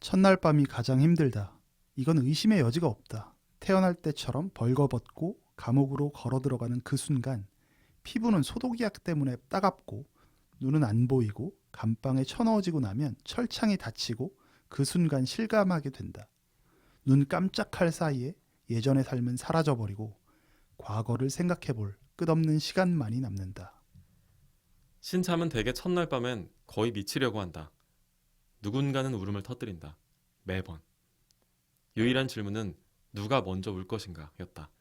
첫날 밤이 가장 힘들다. 이건 의심의 여지가 없다. 태어날 때처럼 벌거벗고 감옥으로 걸어 들어가는 그 순간 피부는 소독약 때문에 따갑고 눈은 안 보이고 감방에 쳐넣어지고 나면 철창이 닫히고 그 순간 실감하게 된다. 눈 깜짝할 사이에 예전의 삶은 사라져버리고 과거를 생각해볼 끝없는 시간만이 남는다. 신참은 대개 첫날 밤엔 거의 미치려고 한다. 누군가는 울음을 터뜨린다. 매번. 유일한 질문은 누가 먼저 울 것인가 였다.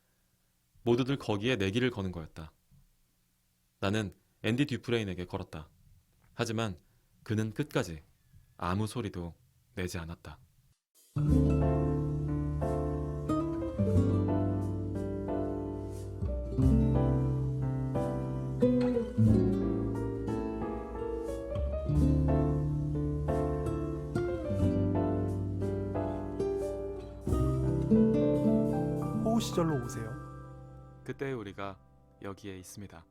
모두들 거기에 내기를 거는 거였다. 나는 앤디 듀프레인에게 걸었다. 하지만 그는 끝까지 아무 소리도 내지 않았다. 호우 시절로 오세요. 그때 우리가 여기에 있습니다.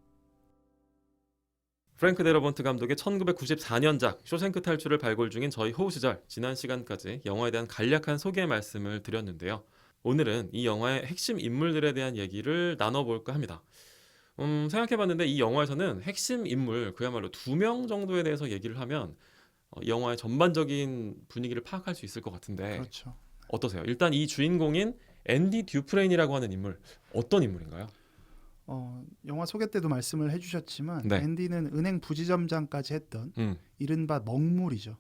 프랭크 데러번트 감독의 1994년작 쇼생크 탈출을 발굴 중인 저희 호우 시절, 지난 시간까지 영화에 대한 간략한 소개 말씀을 드렸는데요. 오늘은 이 영화의 핵심 인물들에 대한 얘기를 나눠볼까 합니다. 생각해봤는데 이 영화에서는 핵심 인물 그야말로 2명 정도에 대해서 얘기를 하면 영화의 전반적인 분위기를 파악할 수 있을 것 같은데 그렇죠. 어떠세요? 일단 이 주인공인 앤디 듀프레인이라고 하는 인물, 어떤 인물인가요? 영화 소개 때도 말씀을 해주셨지만 네. 앤디는 은행 부지점장까지 했던 음. 이른바 먹물이죠.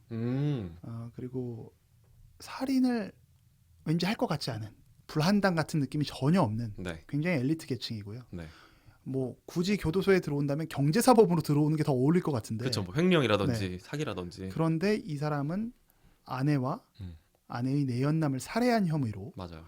그리고 살인을 왠지 할 것 같지 않은 불한당 같은 느낌이 전혀 없는 네. 굉장히 엘리트 계층이고요. 네. 뭐 굳이 교도소에 들어온다면 경제사법으로 들어오는 게 더 어울릴 것 같은데 그렇죠. 뭐 횡령이라든지 사기라든지. 그런데 이 사람은 아내와 음. 아내의 내연남을 살해한 혐의로 맞아요.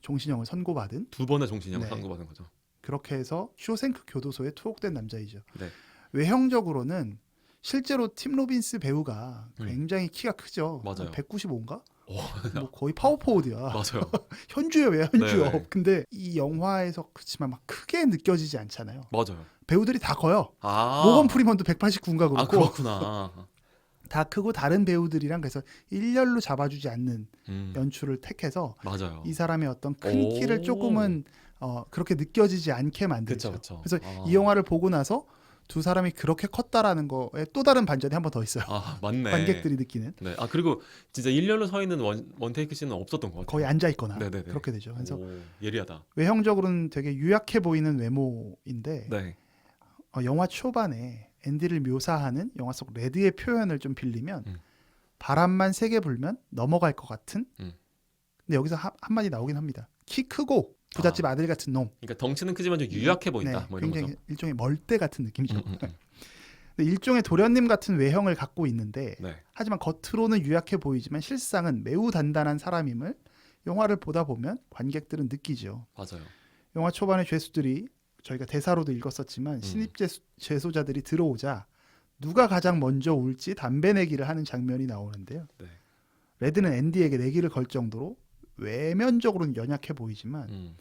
종신형을 선고받은 2번의 종신형을 네. 선고받은 거죠. 그렇게 해서 쇼생크 교도소에 투옥된 남자이죠. 네. 외형적으로는 실제로 팀 로빈스 배우가 굉장히 키가 크죠. 맞아요. 195인가? 오, 뭐 거의 파워포워드야. 맞아요. 현주예요, 현주요. 네. 근데 이 영화에서 그렇지만 막 크게 느껴지지 않잖아요. 맞아요. 배우들이 다 커요. 아. 모건 프리먼도 189인가 아, 그렇고 그렇구나. 다 크고 다른 배우들이랑 그래서 일렬로 잡아주지 않는 음. 연출을 택해서 맞아요. 이 사람의 어떤 큰 키를 조금은 그렇게 느껴지지 않게 만들죠. 그쵸. 그래서 이 영화를 보고 나서 두 사람이 그렇게 컸다라는 거에 또 다른 반전이 한 번 더 있어요. 아, 맞네. 관객들이 느끼는. 네. 아, 그리고 진짜 일렬로 서 있는 원테이크 씬은 없었던 것 같아요. 거의 앉아 있거나 네네네. 그렇게 되죠. 그래서 오, 예리하다. 외형적으로는 되게 유약해 보이는 외모인데 네. 영화 초반에 앤디를 묘사하는 영화 속 레드의 표현을 좀 빌리면 바람만 세게 불면 넘어갈 것 같은. 근데 여기서 한마디 나오긴 합니다. 키 크고 부잣집 아들 같은 놈. 그러니까 덩치는 크지만 좀 유약해 보인다. 네, 뭐 이런 굉장히 거죠. 일종의 멀대 같은 느낌이죠. 근데 일종의 도련님 같은 외형을 갖고 있는데 네. 하지만 겉으로는 유약해 보이지만 실상은 매우 단단한 사람임을 영화를 보다 보면 관객들은 느끼죠. 맞아요. 영화 초반의 죄수들이 저희가 대사로도 읽었었지만 신입 재소자들이 들어오자 누가 가장 먼저 울지 담배 내기를 하는 장면이 나오는데요. 네. 레드는 앤디에게 내기를 걸 정도로 외면적으로는 연약해 보이지만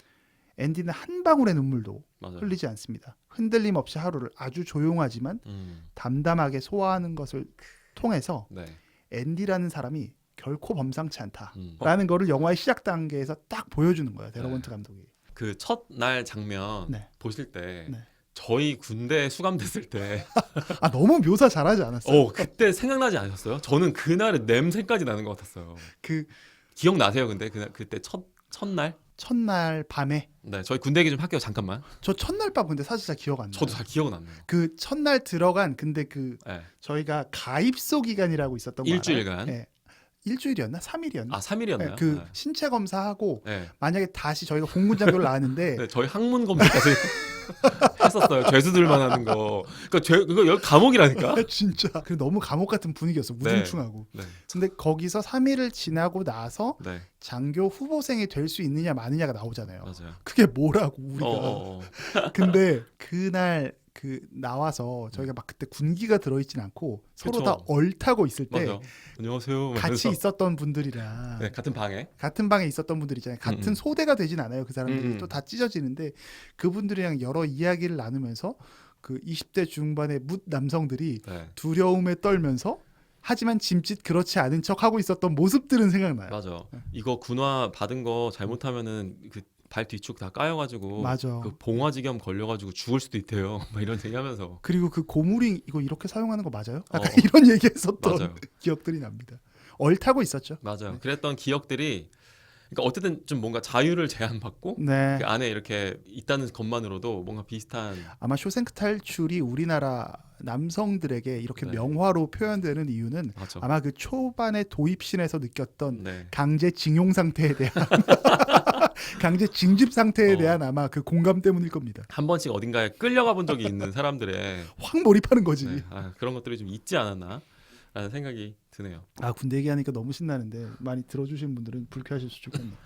앤디는 한 방울의 눈물도 맞아요. 흘리지 않습니다. 흔들림 없이 하루를 아주 조용하지만 담담하게 소화하는 것을 통해서 네. 앤디라는 사람이 결코 범상치 음. 않다라는 거를 영화의 시작 단계에서 딱 보여주는 거예요. 데러번트 감독이. 그 첫날 장면 네. 보실 때 네. 저희 군대 수감됐을 때 너무 묘사 잘하지 않았어요? 그때 생각나지 않으셨어요? 저는 그날의 냄새까지 나는 것 같았어요. 그 기억나세요? 근데 그때 첫날? 첫날 밤에 네, 저희 군대 얘기 좀 할게요. 잠깐만. 저 첫날 밤 근데 사실 잘 기억 안 나요. 저도 잘 기억은 안 나요. 그 첫날 들어간 근데 네. 저희가 가입소 기간이라고 있었던 거 일주일간. 네. 일주일이었나? 3일이었나? 3일이었나요? 네, 신체 검사하고 네. 만약에 다시 저희가 공군 장교를 나왔는데 네, 저희 항문 검사까지 했었어요. 죄수들만 하는 거. 그거 여기 감옥이라니까. 진짜 그 너무 감옥 같은 분위기였어. 무중충하고. 네. 근데 거기서 3일을 지나고 나서 네. 장교 후보생이 될 수 있느냐 마느냐가 나오잖아요. 맞아요. 그게 뭐라고 우리가. 근데 그날 나와서 저희가 막 그때 군기가 들어있진 않고 서로 그쵸. 다 얼타고 있을 때 맞아요. 안녕하세요. 같이 있었던 분들이랑 네, 같은 방에 있었던 분들 있잖아요. 같은 소대가 되진 않아요. 그 사람들이 또 다 찢어지는데 그분들이랑 여러 이야기를 나누면서 그 20대 중반의 묻 남성들이 네. 두려움에 떨면서 하지만 짐짓 그렇지 않은 척 하고 있었던 모습들은 생각나요. 맞아. 이거 군화 받은 거 잘못하면은 그 발 뒤축 다 까여가지고 맞아. 그 봉화지겸 걸려가지고 죽을 수도 있대요. 막 이런 얘기하면서. 그리고 그 고무링 이거 이렇게 사용하는 거 맞아요? 약간 어. 이런 얘기했었던 맞아요. 기억들이 납니다. 얼타고 있었죠. 맞아요. 그랬던 기억들이 그러니까 어쨌든 좀 뭔가 자유를 제한받고 네. 그 안에 이렇게 있다는 것만으로도 뭔가 비슷한 아마 쇼생크 탈출이 우리나라 남성들에게 이렇게 네. 명화로 표현되는 이유는 맞아. 아마 그 초반의 도입신에서 느꼈던 네. 강제 징용 상태에 대한 강제 징집 상태에 어. 대한 아마 그 공감 때문일 겁니다. 한 번씩 어딘가에 끌려가 본 적이 있는 사람들의 확 몰입하는 거지. 네, 그런 것들이 좀 있지 않았나라는 생각이 드네요. 아 군대 얘기하니까 너무 신나는데 많이 들어주신 분들은 불쾌하실 수 있겠네요.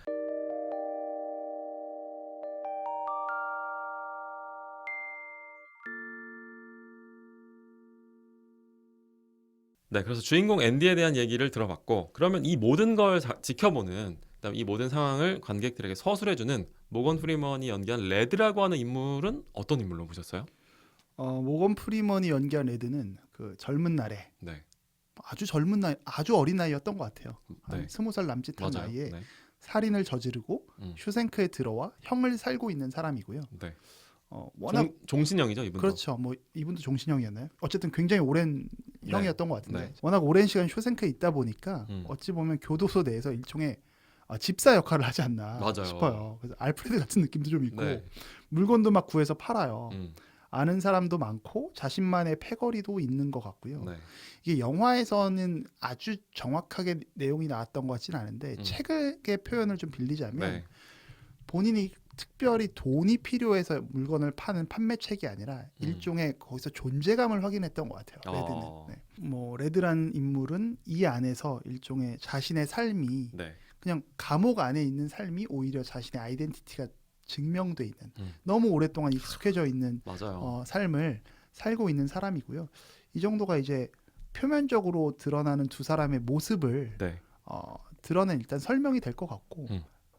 네, 그래서 주인공 앤디에 대한 얘기를 들어봤고 그러면 이 모든 걸 지켜보는 그다음 이 모든 상황을 관객들에게 서술해주는 모건 프리먼이 연기한 레드라고 하는 인물은 어떤 인물로 보셨어요? 모건 프리먼이 연기한 레드는 그 젊은 날에 네, 아주 젊은 나이, 아주 어린 나이였던 것 같아요. 네. 한 20살 남짓한 맞아요. 나이에 네, 살인을 저지르고 슈생크에 들어와 형을 살고 있는 사람이고요. 네. 워낙 종신형이죠, 이분도. 그렇죠. 뭐 이분도 종신형이었나요? 어쨌든 굉장히 오랜 네. 형이었던 것 같은데 네. 워낙 오랜 시간 쇼생크에 있다 보니까 어찌 보면 교도소 내에서 일종의 집사 역할을 하지 않나 맞아요. 싶어요. 그래서 알프레드 같은 느낌도 좀 있고 네. 물건도 막 구해서 팔아요. 음, 아는 사람도 많고 자신만의 패거리도 있는 것 같고요. 네. 이게 영화에서는 아주 정확하게 내용이 나왔던 것 같지는 않은데 책의 표현을 좀 빌리자면 네. 본인이 특별히 돈이 필요해서 물건을 파는 판매책이 아니라 일종의 거기서 존재감을 확인했던 것 같아요. 레드는. 네. 뭐 레드란 인물은 이 안에서 일종의 자신의 삶이 네. 그냥 감옥 안에 있는 삶이 오히려 자신의 아이덴티티가 증명돼 있는 음. 너무 오랫동안 익숙해져 있는 맞아요. 삶을 살고 있는 사람이고요. 이 정도가 이제 표면적으로 드러나는 두 사람의 모습을 네. 드러낸 일단 설명이 될 것 같고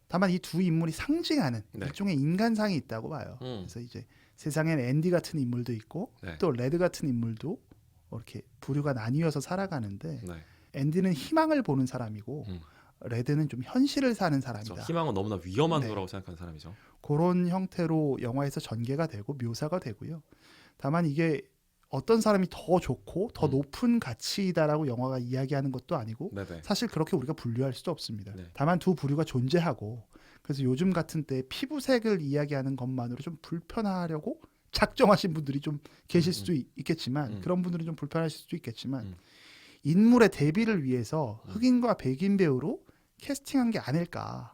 다만 이 두 인물이 상징하는 네. 일종의 인간상이 있다고 봐요. 그래서 이제 세상엔 앤디 같은 인물도 있고 네. 또 레드 같은 인물도 이렇게 부류가 나뉘어서 살아가는데 네. 앤디는 희망을 보는 사람이고 레드는 좀 현실을 사는 사람이다. 그렇죠. 희망은 너무나 위험한 네. 거라고 생각하는 사람이죠. 그런 형태로 영화에서 전개가 되고 묘사가 되고요. 다만 이게 어떤 사람이 더 좋고 더 높은 가치이다라고 영화가 이야기하는 것도 아니고 네네. 사실 그렇게 우리가 분류할 수도 없습니다. 네. 다만 두 부류가 존재하고 그래서 요즘 같은 때 피부색을 이야기하는 것만으로 좀 불편하려고 작정하신 분들이 좀 계실 수도 있겠지만 그런 분들은 좀 불편하실 수도 있겠지만 인물의 대비를 위해서 흑인과 백인 배우로 캐스팅한 게 아닐까.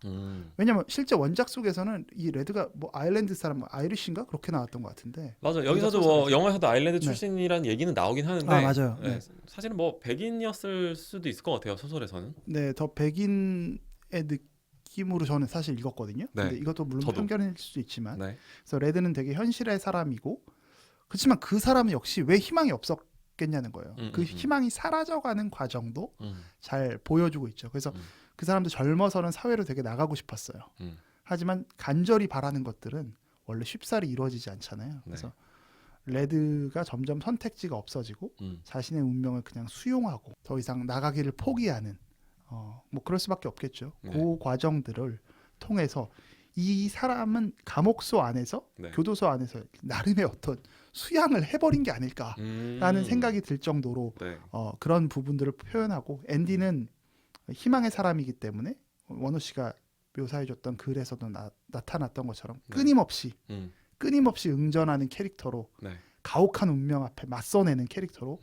왜냐면 실제 원작 속에서는 이 레드가 뭐 아일랜드 사람 아이리쉬인가 그렇게 나왔던 것 같은데. 맞아. 여기서도 뭐 영화에서도 아일랜드 네. 출신이라는 얘기는 나오긴 하는데 맞아요. 네. 네. 사실은 뭐 백인이었을 수도 있을 것 같아요. 소설에서는. 네, 더 백인의 느낌으로 저는 사실 읽었거든요. 네. 근데 이것도 물론 저도. 편견일 수도 있지만, 네. 그래서 레드는 되게 현실의 사람이고, 그렇지만 그 사람은 역시 왜 희망이 없었겠냐는 거예요. 그 희망이 사라져가는 과정도 잘 보여주고 있죠. 그래서 그 사람도 젊어서는 사회로 되게 나가고 싶었어요. 하지만 간절히 바라는 것들은 원래 쉽사리 이루어지지 않잖아요. 네. 그래서 레드가 점점 선택지가 없어지고 자신의 운명을 그냥 수용하고 더 이상 나가기를 포기하는 뭐 그럴 수밖에 없겠죠. 네. 그 과정들을 통해서 이 사람은 감옥소 안에서 네. 교도소 안에서 나름의 어떤 수양을 해버린 게 아닐까라는 생각이 들 정도로 네. 그런 부분들을 표현하고 앤디는 희망의 사람이기 때문에 원호 씨가 묘사해줬던 글에서도 나타났던 것처럼 네. 끊임없이 응전하는 캐릭터로 네. 가혹한 운명 앞에 맞서내는 캐릭터로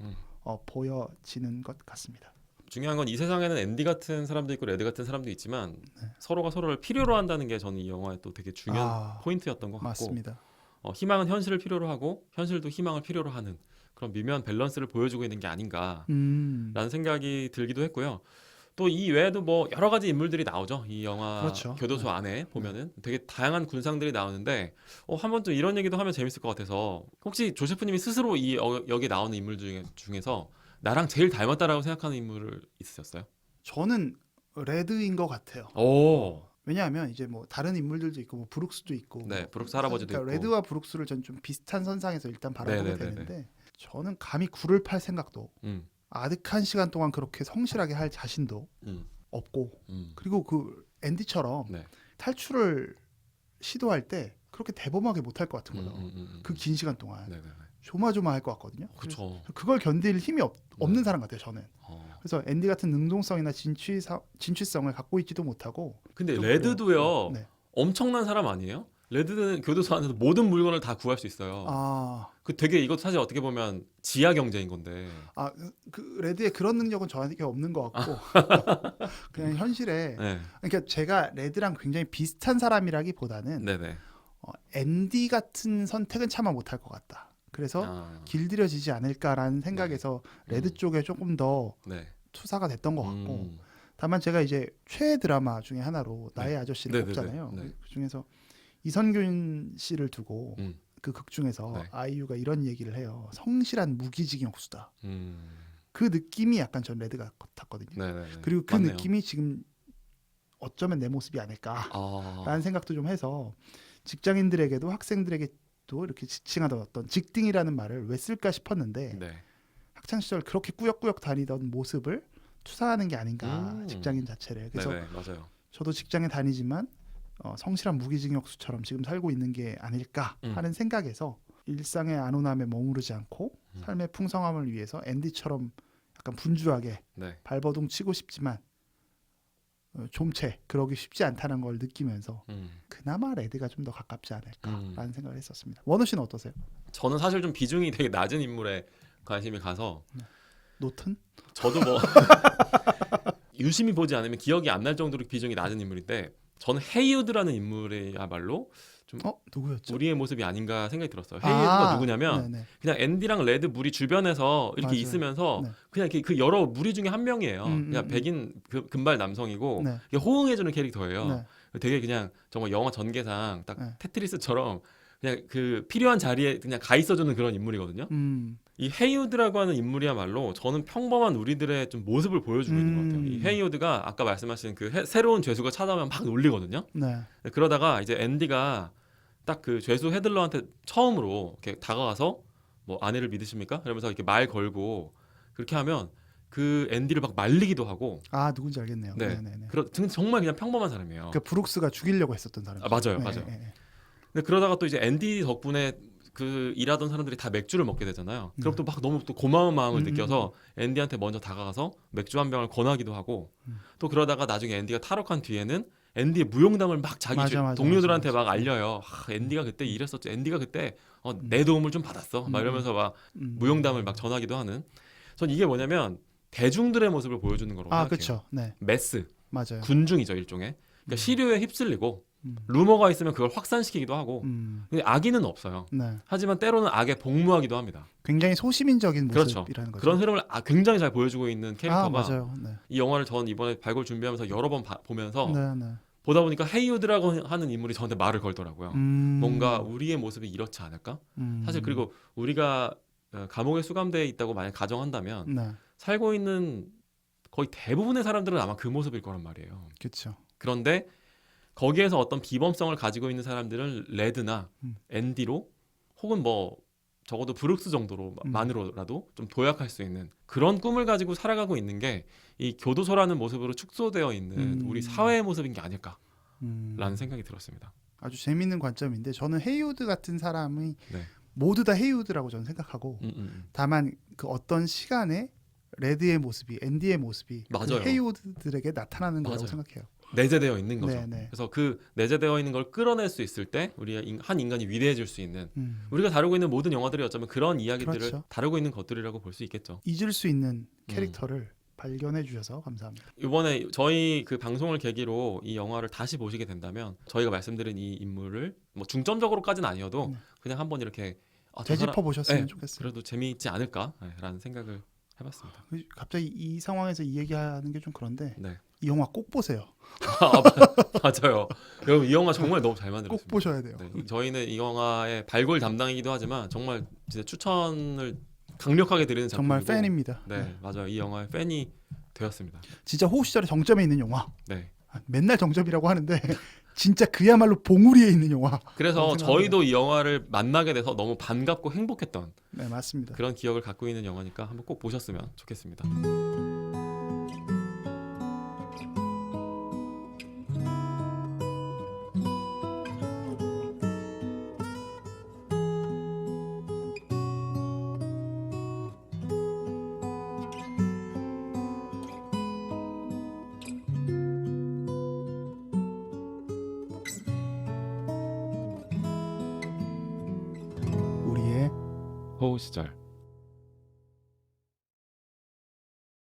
보여지는 것 같습니다. 중요한 건 이 세상에는 앤디 같은 사람도 있고 레드 같은 사람도 있지만 서로가 서로를 필요로 한다는 게 저는 이 영화의 또 되게 중요한 포인트였던 것 같고 맞습니다. 희망은 현실을 필요로 하고 현실도 희망을 필요로 하는 그런 미묘한 밸런스를 보여주고 있는 게 아닌가라는 생각이 들기도 했고요. 또 이 외에도 뭐 여러 가지 인물들이 나오죠. 이 영화 그렇죠. 교도소 안에 보면은 되게 다양한 군상들이 나오는데 한 번 좀 이런 얘기도 하면 재밌을 것 같아서 혹시 조세프님이 스스로 이 여기 나오는 인물 중에서 나랑 제일 닮았다라고 생각하는 인물을 있으셨어요? 저는 레드인 것 같아요. 오, 왜냐하면 이제 뭐 다른 인물들도 있고 뭐 브룩스도 있고 네, 뭐 브룩스 할아버지도 그러니까 있고. 레드와 브룩스를 전 좀 비슷한 선상에서 일단 바라보게 네네네네. 되는데 저는 감히 굴을 팔 생각도 아득한 시간 동안 그렇게 성실하게 할 자신도 음, 없고, 음. 그리고 그 앤디처럼 네. 탈출을 시도할 때 그렇게 대범하게 못할 것 같은 거예요. 그 긴 시간 동안 네네네. 조마조마할 것 같거든요. 그렇죠. 그걸 견딜 힘이 없는 사람 같아요, 저는. 그래서 앤디 같은 능동성이나 진취성을 갖고 있지도 못하고. 근데 좀 레드도요. 네. 엄청난 사람 아니에요? 레드는 교도소 안에서 모든 물건을 다 구할 수 있어요. 아, 그 되게 이것도 사실 어떻게 보면 지하 경제인 건데. 그 레드의 그런 능력은 저한테 없는 것 같고 그냥 현실에. 네. 그러니까 제가 레드랑 굉장히 비슷한 사람이라기보다는 네네. 앤디 같은 선택은 차마 못할 것 같다. 그래서 아, 길들여지지 않을까라는 생각에서 레드 쪽에 조금 더 네. 투사가 됐던 것 같고. 음. 다만 제가 이제 최애 드라마 중에 하나로 나의 아저씨를 네네네. 꼽잖아요. 네. 그 중에서 이선균 씨를 두고 음. 그 극 중에서 네. 아이유가 이런 얘기를 해요. 성실한 무기징역수다. 음. 그 느낌이 약간 전 레드 같았거든요. 네네네. 그리고 그 맞네요. 느낌이 지금 어쩌면 내 모습이 아닐까라는 아. 생각도 좀 해서 직장인들에게도 학생들에게도 이렇게 지칭하던 어떤 직딩이라는 말을 왜 쓸까 싶었는데 네. 학창 시절 그렇게 꾸역꾸역 다니던 모습을 투사하는 게 아닌가, 음. 직장인 자체를. 그래서 네네. 맞아요. 저도 직장에 다니지만 성실한 무기징역수처럼 지금 살고 있는 게 아닐까 하는 생각에서 일상의 안온함에 머무르지 않고 삶의 풍성함을 위해서 앤디처럼 약간 분주하게 네. 발버둥 치고 싶지만 좀채 그러기 쉽지 않다는 걸 느끼면서 그나마 레드가 좀 더 가깝지 않을까라는 생각을 했었습니다. 원우 씨는 어떠세요? 저는 사실 좀 비중이 되게 낮은 인물에 관심이 가서 노튼? 저도 뭐 유심히 보지 않으면 기억이 안 날 정도로 비중이 낮은 인물인데 저는 헤이우드라는 인물이야말로 좀 누구였죠? 우리의 모습이 아닌가 생각이 들었어요. 헤이우드가 누구냐면 네네. 그냥 앤디랑 레드 무리 주변에서 이렇게 맞아요. 있으면서 네. 그냥 이렇게 그 여러 무리 중에 한 명이에요. 그냥 음. 백인 금발 남성이고 네. 이게 호응해주는 캐릭터예요. 네. 되게 그냥 정말 영화 전개상 딱 네. 테트리스처럼 그냥 그 필요한 자리에 그냥 가 있어주는 그런 인물이거든요. 이 헤이우드라고 하는 인물이야말로 저는 평범한 우리들의 좀 모습을 보여주고 있는 것 같아요. 이 헤이우드가 아까 말씀하신 그 새로운 죄수가 찾아오면 막 놀리거든요. 네. 그러다가 이제 앤디가 딱 그 죄수 헤들러한테 처음으로 이렇게 다가가서 뭐 아내를 믿으십니까? 이러면서 이렇게 말 걸고 그렇게 하면 그 앤디를 막 말리기도 하고. 누군지 알겠네요. 네. 네네네. 정말 그냥 평범한 사람이에요. 그 브룩스가 죽이려고 했었던 사람. 맞아요, 맞아요. 근데 그러다가 또 이제 앤디 덕분에 그 일하던 사람들이 다 맥주를 먹게 되잖아요. 그럼 또 막 너무 또 고마운 마음을 느껴서 앤디한테 먼저 다가가서 맥주 한 병을 권하기도 하고 또 그러다가 나중에 앤디가 탈옥한 뒤에는 앤디의 무용담을 막 자기 동료들한테 막 알려요. 앤디가 그때 이랬었지. 앤디가 그때 내 도움을 좀 받았어. 막 이러면서 막 무용담을 막 전하기도 하는. 전 이게 뭐냐면 대중들의 모습을 보여주는 거라고 생각해요. 그렇죠. 네. 매스, 맞아요. 군중이죠 일종의. 그러니까 시류에 휩쓸리고 루머가 있으면 그걸 확산시키기도 하고. 근데 악의는 없어요. 네. 하지만 때로는 악에 복무하기도 합니다. 굉장히 소시민적인 그렇죠. 모습이라는 거죠. 그런 흐름을 굉장히 잘 보여주고 있는 캐릭터가 맞아요. 네. 이 영화를 전 이번에 발굴 준비하면서 여러 번 보면서 네. 보다 보니까 헤이우드라고 하는 인물이 저한테 말을 걸더라고요. 뭔가 우리의 모습이 이렇지 않을까? 사실 그리고 우리가 감옥에 수감되어 있다고 만약 가정한다면 네. 살고 있는 거의 대부분의 사람들은 아마 그 모습일 거란 말이에요. 그렇죠. 그런데 거기에서 어떤 비범성을 가지고 있는 사람들은 레드나 앤디로 혹은 뭐 적어도 브룩스 정도로만으로라도 좀 도약할 수 있는 그런 꿈을 가지고 살아가고 있는 게 이 교도소라는 모습으로 축소되어 있는 우리 사회의 모습인 게 아닐까라는 생각이 들었습니다. 아주 재미있는 관점인데 저는 헤이우드 같은 사람이 네. 모두 다 헤이우드라고 저는 생각하고 다만 그 어떤 시간에 레드의 모습이 앤디의 모습이 맞아요. 그 헤이우드들에게 나타나는 거라고 맞아요. 생각해요. 내재되어 있는 거죠. 네네. 그래서 그 내재되어 있는 걸 끌어낼 수 있을 때 우리 한 인간이 위대해질 수 있는 우리가 다루고 있는 모든 영화들이 어쩌면 그런 이야기들을 그렇죠. 다루고 있는 것들이라고 볼 수 있겠죠. 잊을 수 있는 캐릭터를 발견해 주셔서 감사합니다. 이번에 저희 그 방송을 계기로 이 영화를 다시 보시게 된다면 저희가 말씀드린 이 인물을 뭐 중점적으로까지는 아니어도 그냥 한번 이렇게 되짚어 보셨으면 네, 좋겠어요. 그래도 재미있지 않을까라는 생각을 해봤습니다. 갑자기 이 상황에서 이 얘기하는 게 좀 그런데 네. 이 영화 꼭 보세요. 맞아요. 여러분 이 영화 정말 너무 잘 만들었습니다. 꼭 보셔야 돼요. 네, 저희는 이 영화의 발굴 담당이기도 하지만 정말 진짜 추천을 강력하게 드리는 작품이고 정말 팬입니다. 네, 맞아요. 이 영화의 팬이 되었습니다. 진짜 호우 시절의 정점에 있는 영화. 네. 맨날 정점이라고 하는데 진짜 그야말로 봉우리에 있는 영화. 그래서 그런 생각합니다. 저희도 이 영화를 만나게 돼서 너무 반갑고 행복했던 네, 맞습니다. 그런 기억을 갖고 있는 영화니까 한번 꼭 보셨으면 좋겠습니다. 우리의 호우 시절